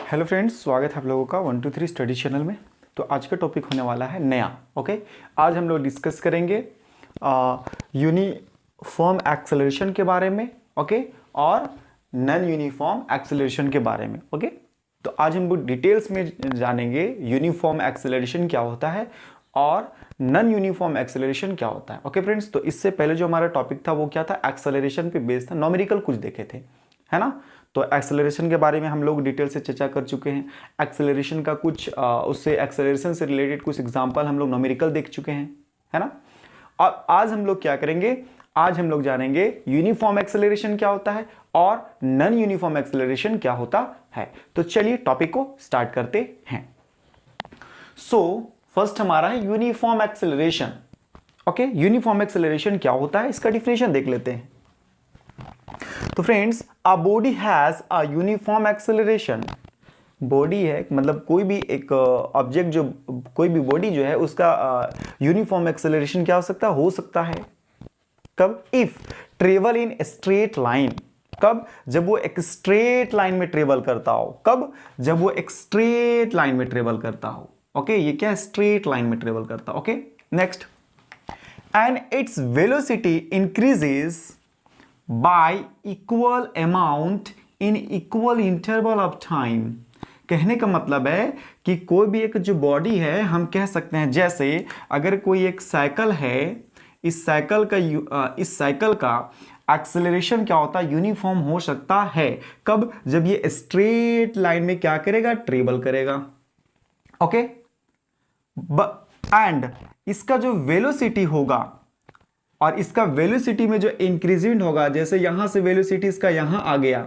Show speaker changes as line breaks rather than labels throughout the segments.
Hello friends, स्वागत है आप लोगों का 1 2 3 स्टडी चैनल में। तो आज का टॉपिक होने वाला है नया। ओके, आज हम लोग डिस्कस करेंगे यूनिफॉर्म एक्सेलरेशन के बारे में। ओके, और नॉन यूनिफॉर्म एक्सेलरेशन के बारे में। ओके, तो आज हम लोग डिटेल्स में जानेंगे यूनिफॉर्म एक्सेलरेशन क्या होता है और नॉन यूनिफॉर्म एक्सेलरेशन क्या होता है। ओके फ्रेंड्स, तो इससे पहले जो हमारा टॉपिक था वो क्या था, एक्सेलरेशन पे बेस्ड था, न्यूमेरिकल कुछ देखे थे, है ना। तो एक्सेलरेशन के बारे में हम लोग डिटेल से चर्चा कर चुके हैं। एक्सेलरेशन का कुछ उससे एक्सेलरेशन से रिलेटेड कुछ एग्जांपल हम लोग न्यूमेरिकल देख चुके हैं, है ना। और आज हम लोग क्या करेंगे, आज हम लोग जानेंगे यूनिफॉर्म एक्सेलरेशन क्या होता है और नॉन यूनिफॉर्म एक्सेलरेशन क्या होता है। तो चलिए टॉपिक को स्टार्ट करते हैं। सो फर्स्ट हमारा है uniform acceleration. Okay, uniform acceleration क्या होता है, इसका डिफिनेशन देख लेते हैं। तो friends, a body has a uniform acceleration. Body है मतलब कोई भी एक ऑब्जेक्ट, जो कोई भी बॉडी जो है उसका यूनिफॉर्म एक्सेलरेशन क्या हो सकता है कब, if travel in straight line. कब, जब वो एक स्ट्रेट लाइन में ट्रेवल करता हो। कब, जब वो एक स्ट्रेट लाइन में ट्रेवल करता हो। ओके, ये क्या है, स्ट्रेट लाइन में ट्रेवल करता। Okay, next, and its velocity increases y equal amount in equal interval of time. कहने का मतलब है कि कोई भी एक जो बॉडी है, हम कह सकते हैं जैसे अगर कोई एक साइकिल है, इस साइकिल का एक्सेलरेशन क्या होता है, यूनिफॉर्म हो सकता है। कब, जब ये स्ट्रेट लाइन में क्या करेगा, ट्रेवल करेगा। ओके, एंड इसका जो वेलोसिटी होगा और इसका वेलोसिटी में जो इंक्रीजमेंट होगा, जैसे यहां से वेलोसिटी इसका यहां आ गया।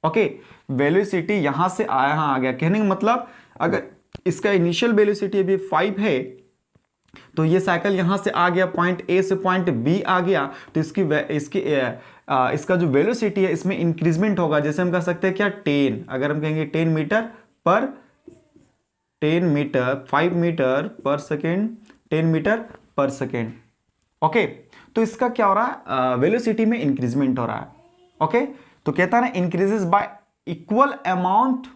ओके, वेलोसिटी यहां से यहां आ गया, कहने का मतलब अगर इसका इनिशियल वेलोसिटी अभी 5 है तो ये साइकिल यहां से आ गया, पॉइंट ए से पॉइंट बी आ गया, तो इसका जो वेलोसिटी है इसमें इंक्रीजमेंट होगा। जैसे हम कह सकते हैं क्या, 10, अगर हम कहेंगे 10 मीटर 5 मीटर पर सेकेंड, 10 मीटर पर सेकेंड। ओके, तो इसका क्या हो रहा है, वेलोसिटी में इंक्रीजमेंट हो रहा है। ओके, तो कहता है ना, इंक्रीजेस बाय इक्वल अमाउंट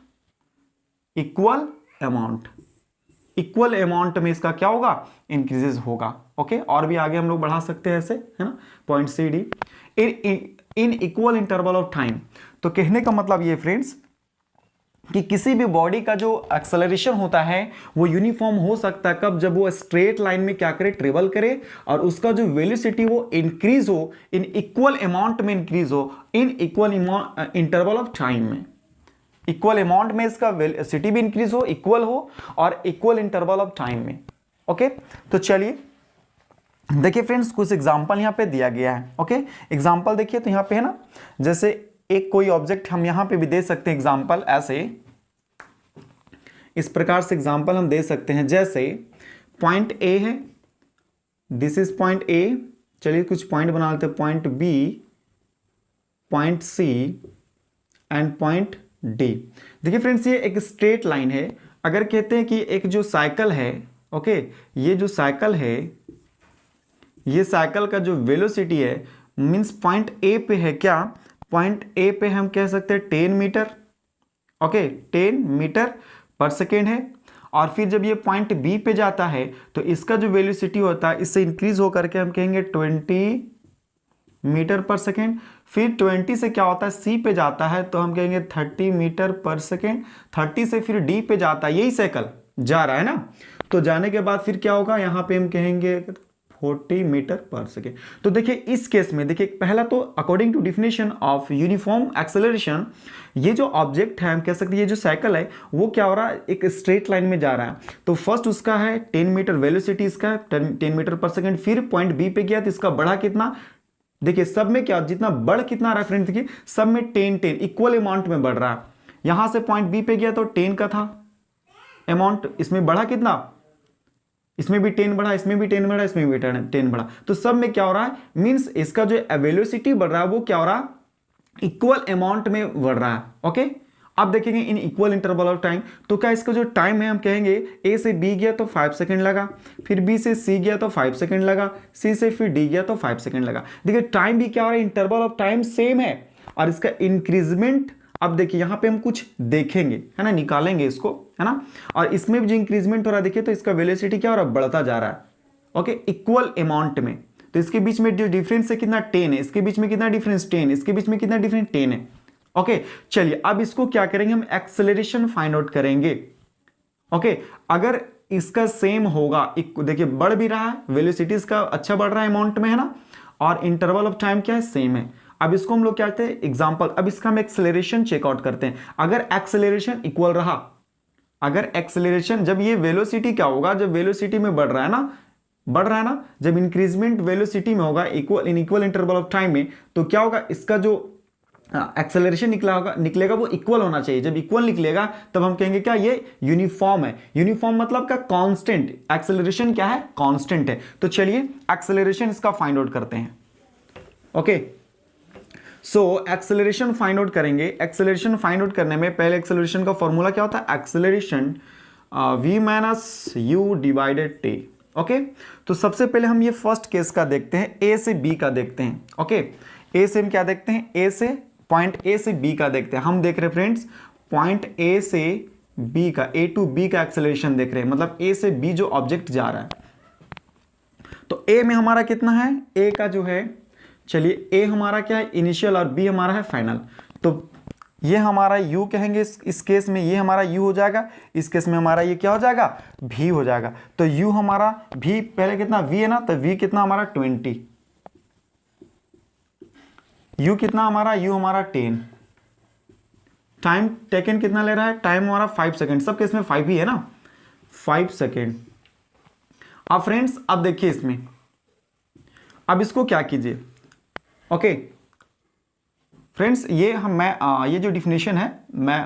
में इसका क्या होगा, इंक्रीजेस होगा। ओके, और भी आगे हम लोग बढ़ा सकते हैं ऐसे, है ना, point c d in equal interval of time. तो कहने का मतलब ये फ्रेंड्स कि किसी भी बॉडी का जो एक्सेलरेशन होता है वो यूनिफॉर्म हो सकता है कब, जब वो स्ट्रेट लाइन में क्या करे, ट्रेवल करे, और उसका जो वेलोसिटी वो इंक्रीज हो, इन इक्वल अमाउंट में इंक्रीज हो, इन इक्वल इंटरवल ऑफ टाइम में। इक्वल अमाउंट में इसका वेलोसिटी भी इंक्रीज हो, इक्वल हो, और इक्वल इंटरवल ऑफ टाइम में। ओके, तो चलिए देखिए फ्रेंड्स, कुछ एग्जांपल यहां पे दिया गया है। ओके, एग्जांपल देखिए, तो यहां पे है ना, जैसे एक कोई ऑब्जेक्ट हम यहां पे भी दे सकते हैं एग्जांपल, ऐसे इस प्रकार से एग्जांपल हम दे सकते हैं। जैसे पॉइंट ए है, दिस इज पॉइंट ए, चलिए कुछ पॉइंट बना लेते हैं, point b, point C and point d. देखिए फ्रेंड्स, ये एक स्ट्रेट लाइन है। अगर कहते हैं कि एक जो साइकिल है, ओके, ये जो साइकिल है, ये साइकिल का जो वेलोसिटी है, मींस पॉइंट ए पे है क्या, पॉइंट ए पे हम कह सकते हैं 10 मीटर। ओके, 10 मीटर पर सेकेंड है। और फिर जब ये पॉइंट बी पे जाता है तो इसका जो वेलोसिटी होता है इससे इंक्रीज होकर के हम कहेंगे 20 मीटर पर सेकेंड। फिर 20 से क्या होता है, सी पे जाता है तो हम कहेंगे 30 मीटर पर सेकेंड। 30 से फिर डी पे जाता है, यही साइकिल जा रहा है ना, तो जाने के बाद फिर क्या होगा, यहां पे हम कहेंगे 40 मीटर पर सेकेंड। तो देखिए इस केस में, देखिए पहला तो according to definition of uniform acceleration, ये जो ऑब्जेक्ट है हम कह सकते हैं, ये जो साइकिल है वो क्या हो रहा है, एक स्ट्रेट लाइन में जा रहा है। तो फर्स्ट उसका है 10 मीटर वेलोसिटी, इसका है 10 मीटर पर सेकेंड। फिर पॉइंट बी पे गया तो इसका बढ़ा कितना, देखिए सब में क्या, जितना बढ़ कितना रहा है फ्रेंड, देखिए सब में 10 इक्वल अमाउंट में बढ़ रहा है। यहां से पॉइंट बी पे गया तो 10 का था अमाउंट, इसमें बढ़ा कितना, इसमें भी 10 बढ़ा, इसमें भी 10 बढ़ा, इसमें भी 10 बढ़ा। तो सब में क्या हो रहा है, मींस इसका जो वेलोसिटी बढ़ रहा है वो क्या हो रहा है, इक्वल अमाउंट में बढ़ रहा है। ओके, अब देखेंगे इन इक्वल इंटरवल ऑफ टाइम, तो क्या इसका जो टाइम है हम कहेंगे ए से बी गया तो 5 सेकंड लगा, फिर बी से सी गया तो 5 सेकंड लगा, सी से फिर डी गया तो 5 सेकंड लगा। देखिए टाइम भी क्या हो रहा है, इंटरवल ऑफ टाइम सेम है, और इसका इंक्रीजमेंट अब देखिए यहाँ पे हम कुछ देखेंगे, है ना, निकालेंगे इसको, है ना, और इसमें भी जो इंक्रीजमेंट हो रहा है देखिए, तो इसका वेलोसिटी क्या हो रहा है, बढ़ता जा रहा है, ओके, इक्वल अमाउंट में। तो इसके बीच में जो डिफरेंस है कितना 10 है, इसके बीच में कितना डिफरेंस 10, इसके बीच में कितना डिफरेंस 10 है, ओके। चलिए अब इसको क्या करेंगे, हम एक्सेलरेशन फाइंड आउट करेंगे, ओके। अगर इसका सेम होगा, देखिए बढ़ भी रहा है, वेलोसिटी इसका अच्छा बढ़ रहा है अमाउंट में, है ना, और इंटरवल ऑफ टाइम क्या है, सेम है। अब इसको हम लोग क्या कहते हैं, एग्जांपल, अब इसका हम एक्सेलरेशन चेकआउट करते हैं। अगर एक्सेलरेशन इक्वल रहा, अगर एक्सेलरेशन, जब ये वेलोसिटी क्या होगा, जब वेलोसिटी में बढ़ रहा है ना, जब इंक्रीजमेंट वेलोसिटी में होगा equal in equal interval of time में, तो क्या होगा, इसका जो एक्सेलरेशन निकलेगा वो इक्वल होना चाहिए। जब इक्वल निकलेगा तब हम कहेंगे क्या, ये यूनिफॉर्म है। यूनिफॉर्म मतलब क्या, कांस्टेंट। एक्सेलरेशन क्या है, कांस्टेंट है। तो चलिए एक्सेलरेशन इसका फाइंड आउट करते हैं, okay. So acceleration find out करेंगे। एक्सेलरेशन फाइंड आउट करने में पहले एक्सेलरेशन का फॉर्मूला क्या होता है, acceleration v minus you divided T, okay. तो सबसे पहले हम ये फर्स्ट केस का देखते हैं, ए से बी का देखते हैं, ओके। ए से हम क्या देखते हैं, ए से पॉइंट ए से बी का देखते हैं। हम देख रहे हैं फ्रेंड्स पॉइंट ए से बी का, ए टू बी का एक्सेलरेशन देख रहे हैं, मतलब ए से बी जो ऑब्जेक्ट जा रहा है। तो ए में हमारा कितना है, ए का जो है, चलिए ए हमारा क्या है, इनिशियल, और बी हमारा है फाइनल। तो ये हमारा u कहेंगे, इस केस में ये हमारा u हो जाएगा, इस केस में हमारा ये क्या हो जाएगा, v हो जाएगा। तो u हमारा v पहले कितना v है ना, तो v कितना हमारा 20, u कितना हमारा, u हमारा 10, टाइम टेकन कितना ले रहा है, टाइम हमारा 5 सेकेंड, सब केस में 5 ही है ना, 5 सेकेंड। अब फ्रेंड्स अब देखिए इसमें, अब इसको क्या कीजिए, ओके फ्रेंड्स, ये ये जो डिफिनेशन है मैं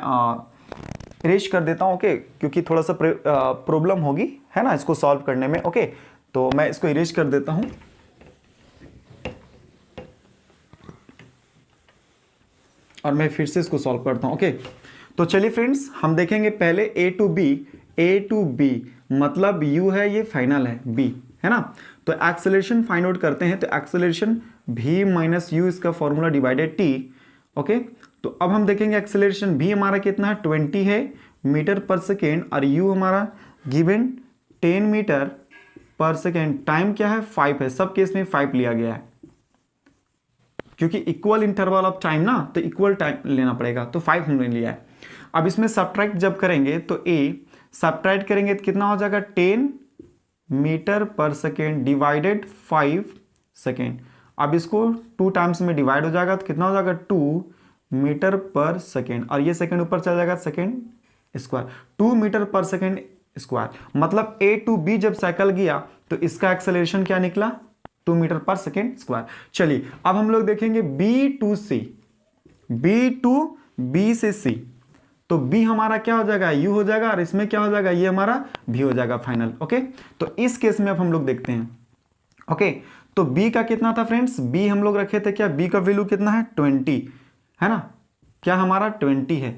इरेज कर देता हूं, ओके, क्योंकि थोड़ा सा प्रॉब्लम होगी, है ना, इसको सॉल्व करने में, ओके। तो मैं इसको इरेज कर देता हूं, और मैं फिर से इसको सॉल्व करता हूं, ओके। तो चलिए फ्रेंड्स हम देखेंगे पहले ए टू बी मतलब u है, ये फाइनल है, b है ना। तो एक्सेलरेशन फाइंड आउट करते हैं। तो एक्सेलरेशन v माइनस यू, इसका फॉर्मूला डिवाइडेड t, ओके। तो अब हम देखेंगे एक्सेलरेशन v हमारा कितना है, 20 है मीटर पर सेकेंड, और u हमारा गिवन 10 मीटर पर सेकेंड, टाइम क्या है 5 है, सब केस में 5 लिया गया है, क्योंकि इक्वल इंटरवल ऑफ टाइम ना, तो इक्वल टाइम लेना पड़ेगा, तो 5 हमने लिया है। अब इसमें सब्ट्रैक्ट जब करेंगे तो a सब्ट्रैक्ट करेंगे तो कितना हो जाएगा, 10 मीटर पर सेकेंड डिवाइडेड 5 सेकेंड। अब इसको 2 टाइम्स में डिवाइड हो जाएगा तो कितना हो जाएगा, 2 मीटर पर सेकेंड, और ये सेकेंड ऊपर चला जाएगा, सेकेंड स्क्वायर, 2 मीटर पर सेकेंड स्क्वायर। मतलब ए टू बी जब साइकिल गया तो इसका एक्सेलरेशन क्या निकला, 2 मीटर पर सेकेंड स्क्वायर। चलिए अब हम लोग देखेंगे बी टू बी से सी, तो b हमारा क्या हो जाएगा, u हो जाएगा, और इसमें क्या हो जाएगा, ये हमारा v हो जाएगा फाइनल, ओके। तो इस केस में अब हम लोग देखते हैं, ओके। तो b का कितना था फ्रेंड्स, b हम लोग रखे थे क्या, b का वैल्यू कितना है 20, है ना, क्या हमारा 20 है।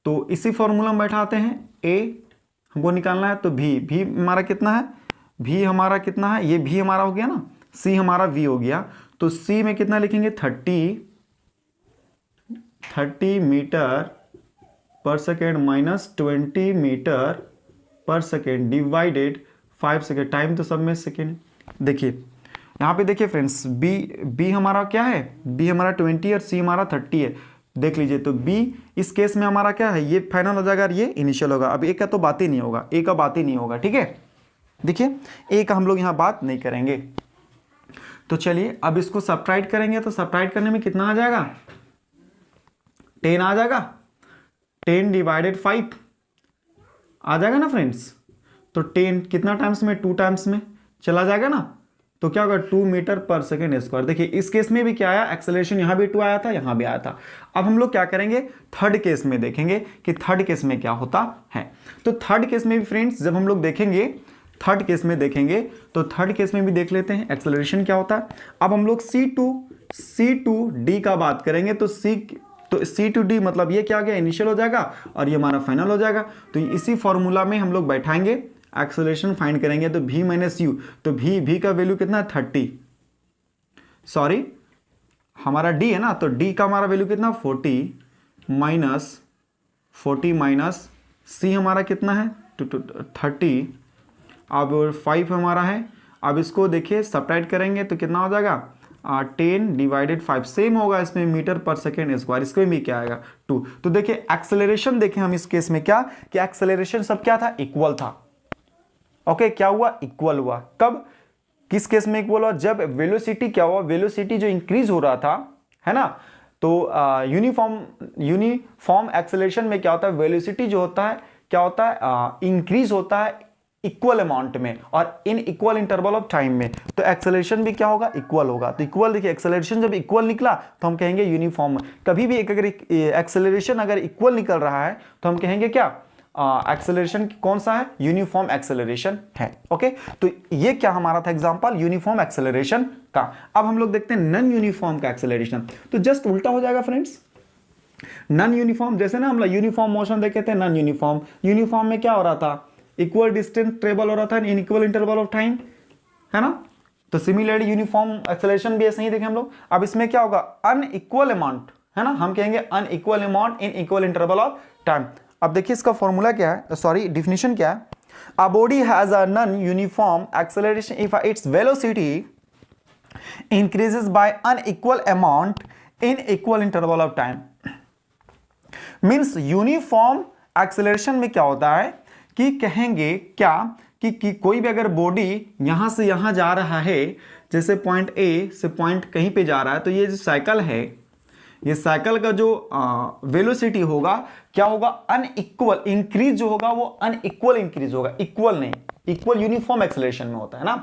तो इसी फॉर्मूला में बैठाते हैं, a हमको निकालना है, तो v हमारा कितना है, v हमारा कितना है, ये v हमारा हो गया ना, c हमारा v हो गया। तो c में कितना लिखेंगे, 30 मीटर पर सेकेंड माइनस 20 मीटर पर सेकेंड डिवाइडेड 5 सेकेंड, टाइम तो सब में सेकेंड। देखिए यहाँ पे देखिए फ्रेंड्स, b हमारा क्या है, b हमारा 20 और c हमारा 30 है, देख लीजिए। तो b इस केस में हमारा क्या है, ये फाइनल हो जाएगा और ये इनिशियल होगा। अब a का तो बात ही नहीं होगा, a का बात ही नहीं होगा, ठीक है। देखिए a का हम लोग यहाँ बात नहीं करेंगे। तो चलिए अब इसको सब्ट्रैक्ट करेंगे, तो सब्ट्रैक्ट करने में कितना आ जाएगा, 10 आ जाएगा, 10 डिवाइडेड 5 आ जाएगा ना फ्रेंड्स। तो 10 कितना टाइम्स में, 2 टाइम्स में चला जाएगा ना, तो क्या होगा, 2 मीटर पर सेकेंड स्क्वायर। देखिए इस केस में भी क्या आया, एक्सेलरेशन यहाँ भी 2 आया था, यहाँ भी आया था। अब हम लोग क्या करेंगे, थर्ड केस में देखेंगे कि थर्ड केस में क्या होता है। तो थर्ड केस में भी फ्रेंड्स जब हम लोग देखेंगे, थर्ड केस में देखेंगे, तो थर्ड केस में भी देख लेते हैं एक्सेलरेशन क्या होता है। अब हम लोग C2D का बात करेंगे, तो C टू D मतलब ये क्या हो गया, इनिशियल हो जाएगा, और ये हमारा फाइनल हो जाएगा। तो इसी फॉर्मूला में हम लोग बैठाएंगे, एक्सेलरेशन फाइंड करेंगे। तो v माइनस यू, तो v का वैल्यू कितना है 30, सॉरी हमारा d है ना, तो d का हमारा वैल्यू कितना 40, माइनस 40 माइनस सी हमारा कितना है 30, अब 5 हमारा है। अब इसको देखिए सब्ट्रैक्ट करेंगे तो कितना हो जाएगा 10 डिवाइडेड 5, सेम होगा इसमें मीटर पर सेकेंड स्क्वायर, इसमें भी क्या आएगा 2। तो देखिए एक्सेलरेशन देखें हम इस केस में क्या कि एक्सेलरेशन सब क्या था, इक्वल था। ओके, क्या हुआ, इक्वल हुआ। कब, किस केस में इक्वल हुआ, जब वेलोसिटी क्या हुआ, वेलोसिटी जो इंक्रीज हो रहा था, है ना, तो यूनिफॉर्म एक्सेलरेशन में क्या होता है, वेलोसिटी जो होता है क्या होता है, इंक्रीज होता है इक्वल अमाउंट में और इन इक्वल इंटरवल ऑफ टाइम में। तो एक्सेलरेशन भी क्या होगा, इक्वल होगा। तो इक्वल देखिए, एक्सेलरेशन जब इक्वल निकला तो हम कहेंगे यूनिफॉर्म। कभी भी अगर एक्सेलरेशन अगर इक्वल निकल रहा है तो हम कहेंगे क्या, एक्सेलरेशन कौन सा है, यूनिफॉर्म एक्सेलरेशन है। ओके, तो ये क्या हमारा था एग्जांपल यूनिफॉर्म एक्सेलरेशन का। अब हम लोग देखते हैं नॉन यूनिफॉर्म का एक्सेलरेशन, तो जस्ट उल्टा हो जाएगा फ्रेंड्स। नॉन यूनिफॉर्म, जैसे ना हम लोग यूनिफॉर्म मोशन देखे थे, नॉन यूनिफॉर्म, यूनिफॉर्म में क्या हो रहा था, इक्वल डिस्टेंस ट्रेवल हो रहा था इन इक्वल इंटरवल ऑफ टाइम, है ना। तो सिमिलरली यूनिफॉर्म एक्सेलरेशन भी ऐसे ही देखें हम लोग। अब इसमें क्या होगा, अनइक्वल अमाउंट, है ना, हम कहेंगे unequal amount in equal interval of time. अब देखिए इसका फॉर्मूला क्या है, सॉरी डिफिनेशन क्या है। A body has a non uniform acceleration if its velocity increases by unequal amount in equal interval of time. Means uniform acceleration में क्या होता है कि कहेंगे क्या कि कोई भी अगर बॉडी यहां से यहां जा रहा है, जैसे पॉइंट ए से पॉइंट कहीं पे जा रहा है, तो ये जो साइकिल है, ये साइकिल का जो वेलोसिटी होगा क्या होगा, अनइक्वल इंक्रीज जो होगा वो अनइक्वल इंक्रीज होगा, इक्वल नहीं। इक्वल यूनिफॉर्म एक्सेलरेशन में होता है ना,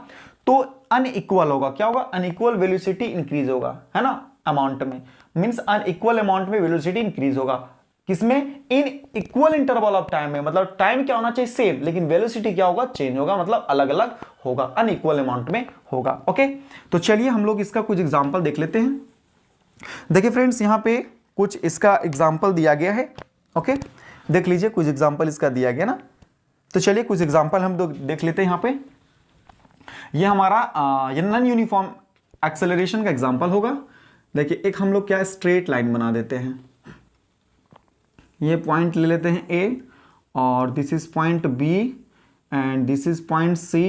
तो अनइक्वल होगा, क्या होगा, अनइक्वल वेलोसिटी इंक्रीज होगा, है ना, अमाउंट में। मींस अनइक्वल अमाउंट में वेलोसिटी इंक्रीज होगा, किसमें, इन इक्वल इंटरवल ऑफ टाइम में। मतलब टाइम क्या होना चाहिए, सेम, लेकिन वेलोसिटी क्या होगा, चेंज होगा, मतलब अलग अलग होगा, अनइक्वल अमाउंट में होगा। ओके, तो चलिए हम लोग इसका कुछ एग्जांपल देख लेते हैं। देखिए फ्रेंड्स, यहां पे कुछ इसका एग्जांपल दिया गया है। ओके, देख लीजिए, कुछ एग्जांपल इसका दिया गया ना। तो चलिए कुछ एग्जांपल हम देख लेते हैं। यहां पे ये हमारा ये नॉन यूनिफॉर्म एक्सेलरेशन का एग्जांपल होगा। देखिए एक हम लोग क्या स्ट्रेट लाइन बना देते हैं, ये पॉइंट ले लेते हैं ए, और this is point B, and this is point C,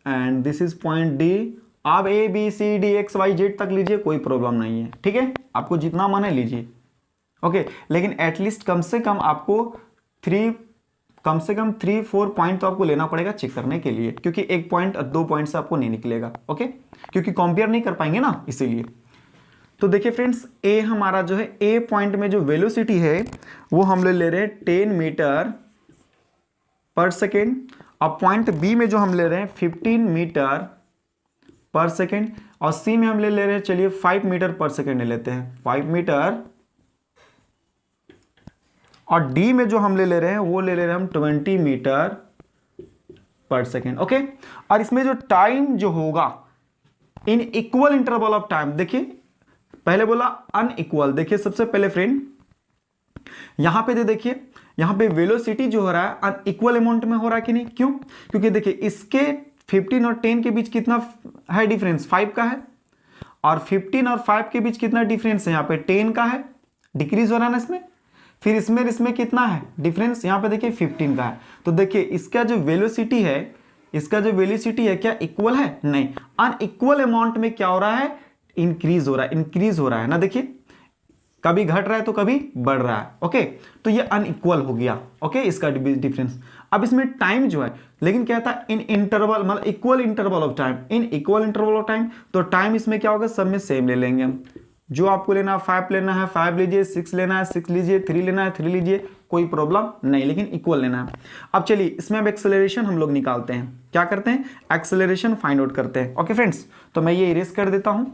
and this is point D. आप A B C D X Y Z तक लीजिए, कोई प्रॉब्लम नहीं है, ठीक है, आपको जितना मन है लीजिए। ओके, लेकिन एटलीस्ट कम से कम आपको 3-4 पॉइंट तो आपको लेना पड़ेगा चेक करने के लिए, क्योंकि एक पॉइंट 2 पॉइंट से आपको नहीं निकलेगा। ओके, क्योंकि कंपेयर नहीं कर पाएंगे ना, इसीलिए। तो देखिए फ्रेंड्स, ए हमारा जो है, ए पॉइंट में जो वेलोसिटी है वो हम ले रहे हैं 10 मीटर पर सेकेंड। अब पॉइंट बी में जो हम ले रहे हैं 15 मीटर पर सेकेंड, और सी में हम ले रहे हैं, चलिए 5 मीटर पर सेकेंड ले लेते हैं, 5 मीटर। और डी में जो हम ले रहे हैं वो ले रहे हैं हम 20 मीटर पर सेकेंड। ओके, और इसमें जो टाइम जो होगा इन इक्वल इंटरवल ऑफ टाइम, देखिए पहले बोला अनइक्वल। देखिए सबसे पहले फ्रेंड यहां पे देखिए, यहां पे वेलोसिटी जो हो रहा है अनइक्वल अमाउंट में हो रहा है कि नहीं, क्यों, क्योंकि देखिए इसके 15 और 10 के बीच कितना है डिफरेंस, 5 का है, और 15 और 5 के बीच कितना डिफरेंस है, यहां पे 10 का है, डिक्रीज हो रहा है ना इसमें। फिर इसमें कितना है डिफरेंस, यहां पे देखिए 15 का है। तो देखिए इसका जो वेलोसिटी है, इसका जो वेलोसिटी है क्या इक्वल है, नहीं, अनइक्वल अमाउंट में क्या हो रहा है, इंक्रीज हो रहा है ना। देखिए कभी घट रहा है तो कभी बढ़ रहा है। ओके, तो ये अनइक्वल हो गया। ओके, इसका डिफरेंस। अब इसमें टाइम जो है, लेकिन क्या था, इन इंटरवल, मतलब equal interval of time, in equal interval of time. तो टाइम इसमें क्या होगा, सब में सेम ले लेंगे हम। जो आपको लेना 5 लेना है 5 लीजिए, 6 लेना है 6 लीजिए, 3 लेना है 3 लीजिए, कोई प्रॉब्लम नहीं, लेकिन इक्वल लेना है। अब चलिए इसमें अब एक्सेलरेशन हम लोग निकालते हैं, क्या करते हैं, एक्सेलरेशन फाइंड आउट करते हैं। ओके फ्रेंड्स, तो मैं ये इरेज कर देता हूं।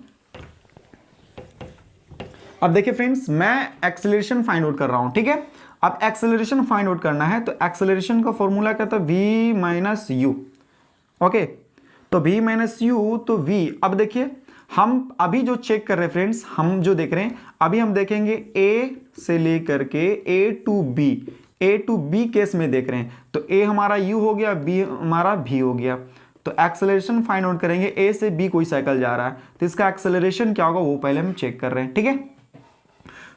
अब देखिए फ्रेंड्स, मैं एक्सेलरेशन फाइंड आउट कर रहा हूं, ठीक है। अब एक्सेलरेशन फाइंड आउट करना है, तो एक्सेलरेशन का फॉर्मूला क्या था, v माइनस यू। ओके, तो v माइनस यू, तो v। अब देखिए हम अभी जो चेक कर रहे हैं फ्रेंड्स, हम जो देख रहे हैं अभी, हम देखेंगे a से लेकर के a टू b केस में देख रहे हैं। तो a हमारा u हो गया, b हमारा v हो गया। तो एक्सेलरेशन फाइंड आउट करेंगे, a से b कोई साइकिल जा रहा है, तो इसका एक्सेलरेशन क्या होगा वो पहले हम चेक कर रहे हैं, ठीक है।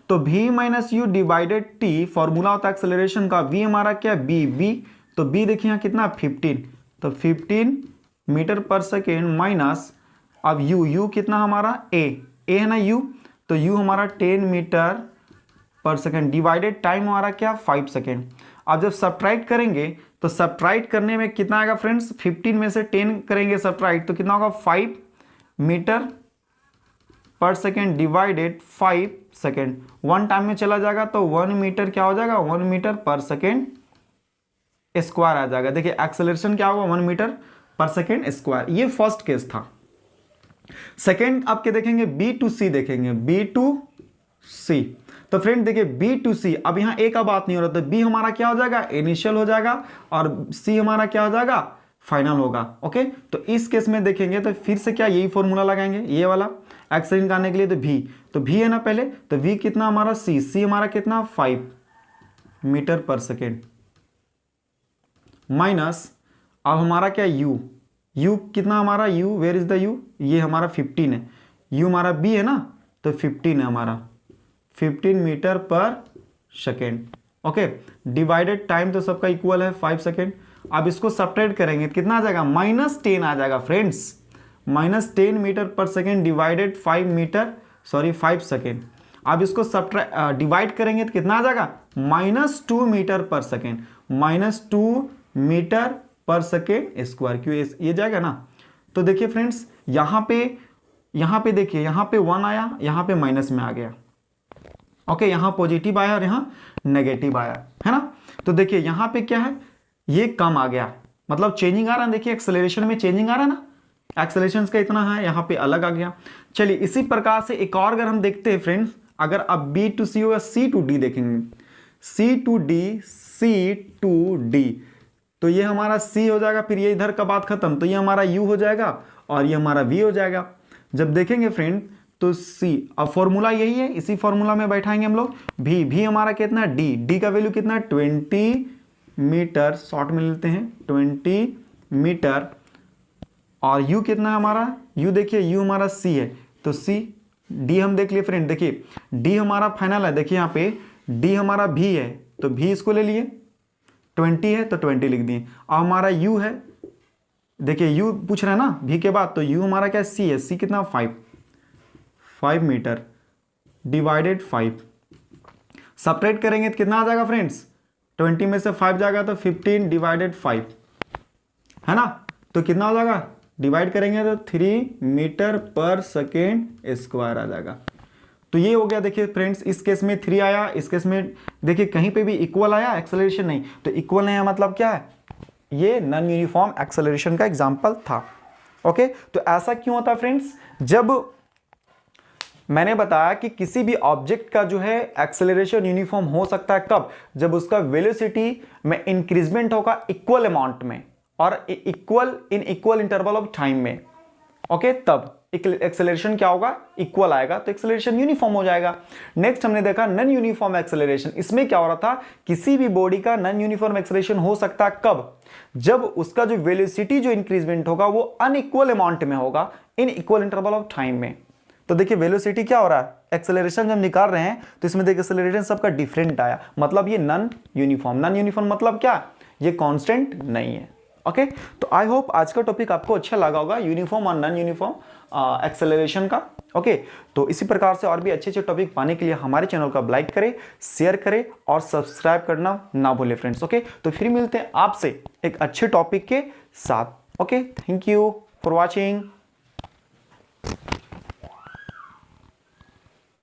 तो v minus you divided t, formula होता है एक्सेलरेशन का, v हमारा क्या है b, तो b देखिए यहाँ कितना 15, तो 15 मीटर पर सेकेंड माइनस, अब u कितना हमारा a है ना u, तो u हमारा 10 मीटर पर सेकेंड डिवाइडेड टाइम हमारा क्या 5 सेकेंड। अब जब सब्ट्रैक्ट करेंगे तो सब्ट्रैक्ट करने में कितना आएगा फ्रेंड्स, 15 में से 10 करेंगे सब्ट्रैक्ट तो कितना होगा 5 मीटर पर सेकेंड डिवाइडेड 5 सेकेंड, 1 टाइम में चला जाएगा तो 1 मीटर क्या हो जाएगा 1 मीटर पर सेकेंड स्क्वायर आ जाएगा। देखिए एक्सेलरेशन क्या होगा 1 मीटर पर सेकेंड स्क्वायर। ये फर्स्ट केस था। सेकेंड आपके देखेंगे बी टू सी, देखेंगे बी टू सी, तो फ्रेंड देखिए बी टू सी, अब यहाँ ए का बात नहीं हो रहा, तो बी हमारा क्या हो जाएगा इनिशियल हो जाएगा और सी हमारा क्या हो जाएगा फाइनल होगा। ओके, तो इस केस में देखेंगे तो फिर से क्या यही फॉर्मूला लगाएंगे, ये वाला एक्सेलरेशन निकालने के लिए, तो भी है ना पहले, तो v कितना हमारा सी हमारा कितना 5 मीटर पर सेकेंड माइनस, अब हमारा क्या u कितना हमारा u, where is the u, ये हमारा 15 है, u हमारा b है ना, तो 15 है हमारा 15 मीटर पर सेकेंड। ओके, डिवाइडेड टाइम तो सबका इक्वल है 5 सेकेंड। अब इसको सब्ट्रैक्ट करेंगे कितना आ जाएगा -10 आ जाएगा फ्रेंड्स, -10 मीटर पर सेकेंड डिवाइडेड 5 सेकेंड। अब इसको डिवाइड करेंगे तो कितना आ जाएगा -2 मीटर पर सेकेंड, -2 मीटर पर सेकेंड स्क्वायर, क्यों ये जाएगा ना। तो देखिए फ्रेंड्स यहाँ पे देखिए, यहाँ पे 1 आया, यहाँ पे माइनस में आ गया। ओके, यहाँ पॉजिटिव आया और यहाँ नेगेटिव आया, है ना। तो देखिए यहाँ पे क्या है, ये कम आ गया, मतलब चेंजिंग आ रहा है। देखिए एक्सेलरेशन में चेंजिंग आ रहा है ना, एक्सेलरेशन का इतना है, यहाँ पे अलग आ गया। चलिए इसी प्रकार से एक और अगर हम देखते हैं फ्रेंड्स, अगर अब बी टू सी होगा, सी टू डी देखेंगे, सी टू डी, तो ये हमारा सी हो जाएगा, फिर ये इधर का बात खत्म, तो ये हमारा यू हो जाएगा और ये हमारा वी हो जाएगा। जब देखेंगे फ्रेंड तो सी, अब फॉर्मूला यही है, इसी फॉर्मूला में बैठाएंगे हम लोग। भी हमारा कितना, डी का वैल्यू कितना 20 मीटर, शॉर्ट में लेते हैं 20 मीटर, और u कितना है हमारा, u देखिए u हमारा c है, तो c, d हम देख लिए फ्रेंड, देखिए d हमारा फाइनल है, देखिए यहाँ पे d हमारा v है, तो v इसको ले लिए, 20 है तो 20 लिख दिए। और हमारा u है, देखिए u पूछ रहा है ना v के बाद, तो u हमारा क्या c है, c कितना 5 मीटर डिवाइडेड 5, सब्ट्रैक्ट करेंगे तो कितना आ जाएगा फ्रेंड्स, 20 में से 5 जाएगा तो 15 डिवाइडेड 5, है ना, तो कितना हो जाएगा, डिवाइड करेंगे तो 3 मीटर पर सेकेंड स्क्वायर आ जाएगा। तो ये हो गया। देखिए फ्रेंड्स इस केस में 3 आया, इस केस में देखिए कहीं पे भी इक्वल आया, एक्सेलरेशन नहीं, तो इक्वल नहीं है मतलब क्या है, ये नॉन यूनिफॉर्म एक्सेलरेशन का एग्जांपल था। ओके, तो ऐसा क्यों होता है फ्रेंड्स, जब मैंने बताया कि किसी भी ऑब्जेक्ट का जो है एक्सेलरेशन यूनिफॉर्म हो सकता है, कब, जब उसका वेलोसिटी में इंक्रीजमेंट होगा इक्वल अमाउंट में और इक्वल इंटरवल ऑफ टाइम में। ओके, तब एक्सेलरेशन क्या होगा, इक्वल आएगा, तो एक्सेलरेशन यूनिफॉर्म हो जाएगा। नेक्स्ट हमने देखा नॉन यूनिफॉर्म एक्सेलरेशन। इसमें क्या हो रहा था, किसी भी बॉडी का नॉन यूनिफॉर्म एक्सेलरेशन हो सकता है कब, जब उसका जो वेलोसिटी जो इंक्रीजमेंट होगा वो अनइक्वल अमाउंट में होगा इन इक्वल इंटरवल ऑफ टाइम में। तो देखिए वेलोसिटी क्या हो रहा है, एक्सेलरेशन जब निकाल रहे हैं तो इसमें देखिए एक्सेलरेशन सबका डिफरेंट आया, मतलब ये नॉन यूनिफॉर्म मतलब क्या, ये कांस्टेंट नहीं है। ओके, तो आई होप आज का टॉपिक आपको अच्छा लगा होगा, यूनिफॉर्म और नॉन यूनिफॉर्म एक्सेलरेशन का। ओके, तो इसी प्रकार से और भी अच्छे टॉपिक पाने के लिए हमारे चैनल को लाइक करें, शेयर करें और सब्सक्राइब करना ना भूलें फ्रेंड्स। ओके, तो फिर मिलते हैं आपसे एक अच्छे टॉपिक के साथ। Okay, thank you for watching.